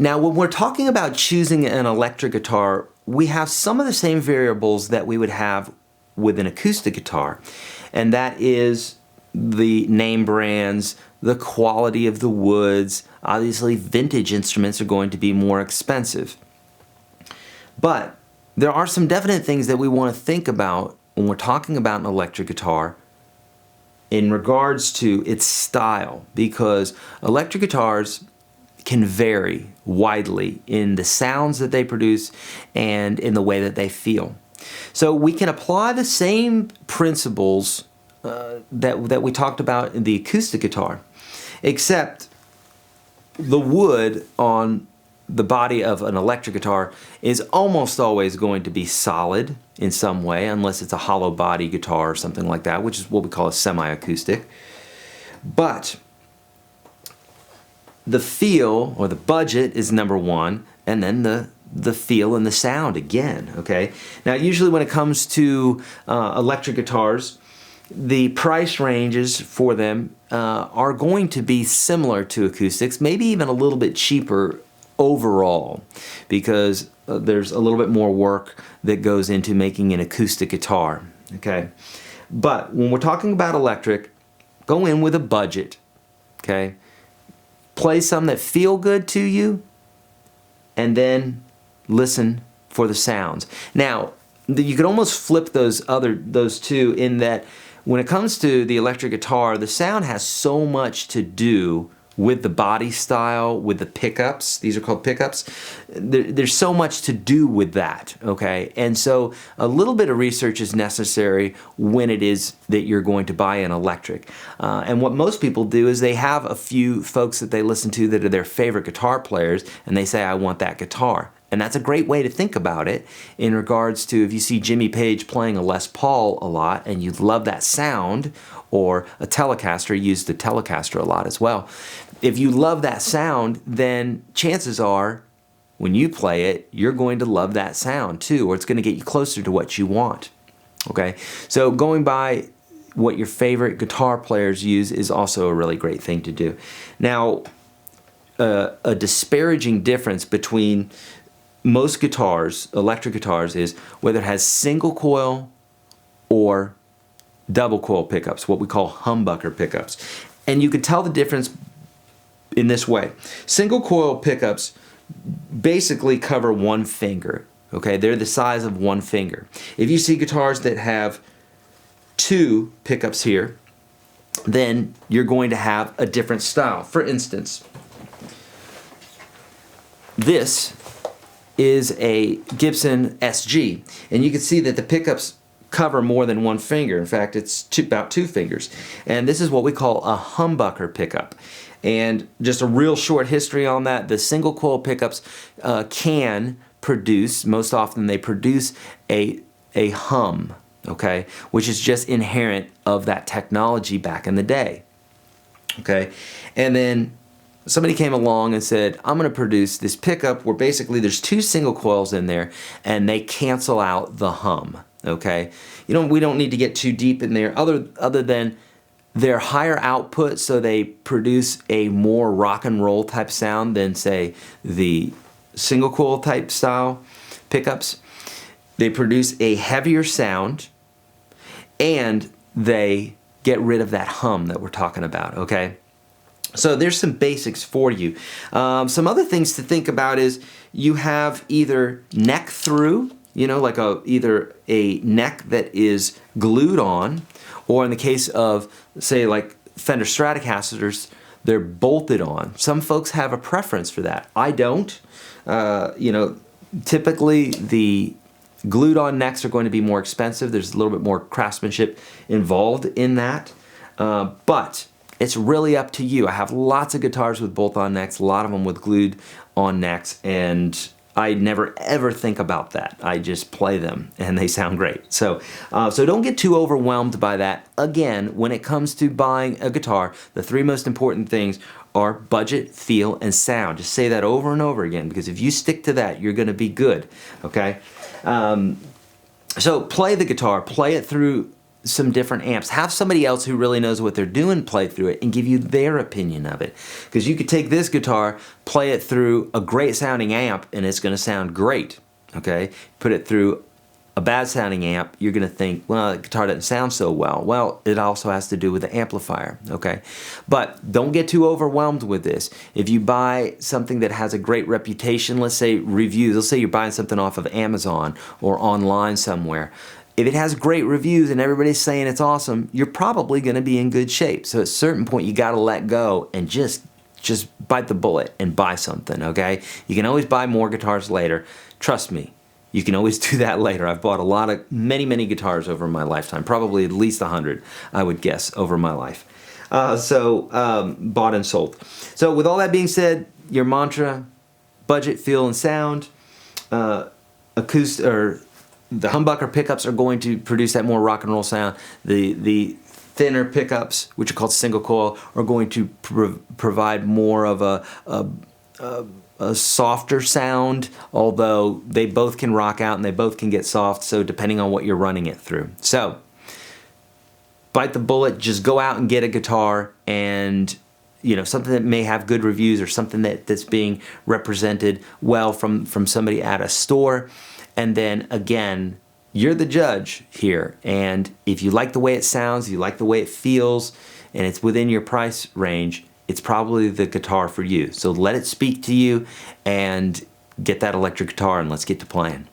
Now, when we're talking about choosing an electric guitar, we have some of the same variables that we would have with an acoustic guitar, and that is the name brands, the quality of the woods. Obviously, vintage instruments are going to be more expensive. But there are some definite things that we want to think about when we're talking about an electric guitar in regards to its style, because electric guitars can vary widely in the sounds that they produce and in the way that they feel. So we can apply the same principles that we talked about in the acoustic guitar, except the wood on the body of an electric guitar is almost always going to be solid in some way, unless it's a hollow body guitar or something like that, which is what we call a semi-acoustic. But the feel or the budget is number one, and then the feel and the sound again, okay? Now, usually when it comes to electric guitars, the price ranges for them are going to be similar to acoustics, maybe even a little bit cheaper overall, because there's a little bit more work that goes into making an acoustic guitar, okay? But when we're talking about electric, go in with a budget, okay? Play some that feel good to you, and then listen for the sounds. Now, you could almost flip those two in that when it comes to the electric guitar, the sound has so much to do with the body style, with the pickups. These are called pickups. There's so much to do with that, okay? And so a little bit of research is necessary when it is that you're going to buy an electric. And what most people do is they have a few folks that they listen to that are their favorite guitar players, and they say, I want that guitar. And that's a great way to think about it in regards to if you see Jimmy Page playing a Les Paul a lot and you love that sound, or a Telecaster, used the Telecaster a lot as well. If you love that sound, then chances are when you play it, you're going to love that sound too, or it's going to get you closer to what you want. Okay? So going by what your favorite guitar players use is also a really great thing to do. Now, a disparaging difference between most guitars, electric guitars, is whether it has single coil or double coil pickups, what we call humbucker pickups. And you can tell the difference in this way. Single coil pickups basically cover one finger, okay? They're the size of one finger. If you see guitars that have two pickups here, then you're going to have a different style. For instance, this is a Gibson SG, and you can see that the pickups cover more than one finger. In fact, it's about two fingers. And this is what we call a humbucker pickup. And just a real short history on that, the single coil pickups can produce, most often they produce a hum, okay, which is just inherent of that technology back in the day, okay? And then somebody came along and said, I'm going to produce this pickup where basically there's two single coils in there and they cancel out the hum, okay? We don't need to get too deep in there other than they're higher output, so they produce a more rock and roll type sound than, say, the single coil type style pickups. They produce a heavier sound, and they get rid of that hum that we're talking about, okay? So there's some basics for you. Some other things to think about is you have either neck through, like either a neck that is glued on, or in the case of, say, like Fender Stratocasters, they're bolted on. Some folks have a preference for that. I don't. Typically the glued on necks are going to be more expensive. There's a little bit more craftsmanship involved in that. But it's really up to you. I have lots of guitars with bolt-on necks, a lot of them with glued on necks, and I never ever think about that. I just play them and they sound great. So don't get too overwhelmed by that. Again, when it comes to buying a guitar, the three most important things are budget, feel, and sound. Just say that over and over again, because if you stick to that, you're going to be good, okay? So play the guitar, play it through some different amps. Have somebody else who really knows what they're doing play through it and give you their opinion of it. Because you could take this guitar, play it through a great sounding amp, and it's going to sound great. Okay? Put it through a bad sounding amp, you're going to think, well, the guitar doesn't sound so well. Well, it also has to do with the amplifier, okay? But don't get too overwhelmed with this. If you buy something that has a great reputation, let's say reviews, let's say you're buying something off of Amazon or online somewhere. If it has great reviews and everybody's saying it's awesome, you're probably going to be in good shape. So at a certain point, you got to let go and just bite the bullet and buy something, okay? You can always buy more guitars later. Trust me. You can always do that later. I've bought many guitars over my lifetime, probably at least 100, I would guess, over my life. Bought and sold. So with all that being said, your mantra, budget, feel, and sound, acoustic or the humbucker pickups are going to produce that more rock and roll sound. The thinner pickups, which are called single coil, are going to provide more of a softer sound, although they both can rock out and they both can get soft, so depending on what you're running it through. So, bite the bullet, just go out and get a guitar, and something that may have good reviews or something that's being represented well from somebody at a store. And then again, you're the judge here, and if you like the way it sounds, you like the way it feels, and it's within your price range, it's probably the guitar for you. So let it speak to you and get that electric guitar and let's get to playing.